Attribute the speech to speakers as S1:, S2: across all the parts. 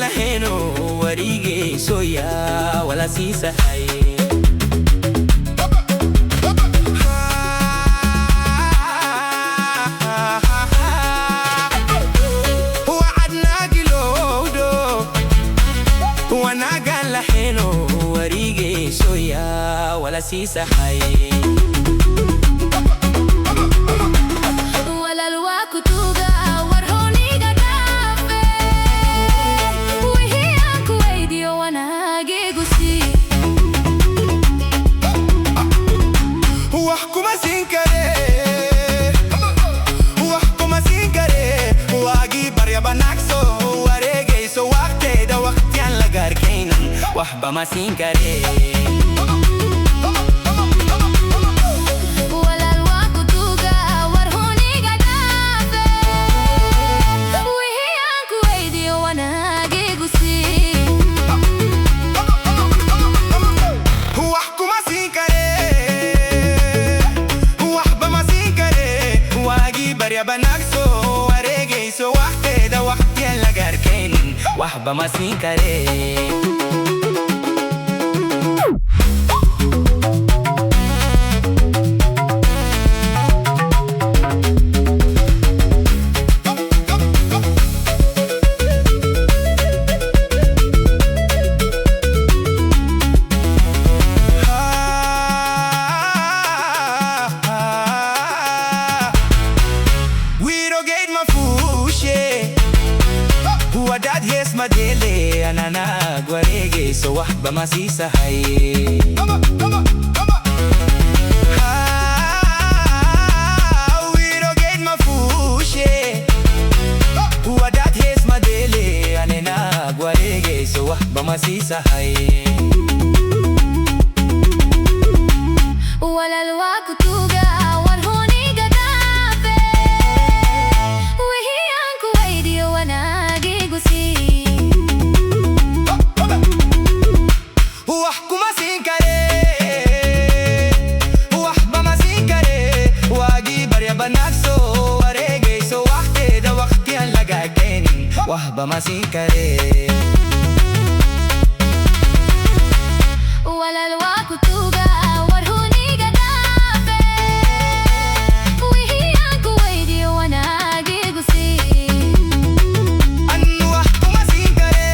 S1: lahayno warigeyso yaa wala siisahay wanagan lahayno warigeyso yaa wala siisahay waxba ma siin kare walaal waa ku tuuga war huniga dhaafe wixii aan ku weydiiyo wanaagigu sii wax kuma siin kare waxba ma siin kare waagii barya banaagso wareegayso waqteeda waqtiyan laga arkaynin waxba ma siin kare وداد هيس مديلي أنا ناقوريجي سو وحبة ما سيسهاي ويروجيد مفوشي وداد هيس مديلي أنا ناقوريجي سو وحبة ما سيسهاي ولا الواقع توجا waxba ma siin kare walaal waa ku tuuga war huniga dhaafe wixii aan ku weydiiyo wanaagigu sii anu waxba ma siin kare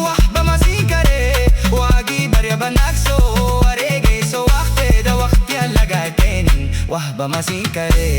S1: waxba ma siin kare waagii barya banaagso wareegayso waqteeda waqtiyan laga keenin waxba ma siin kare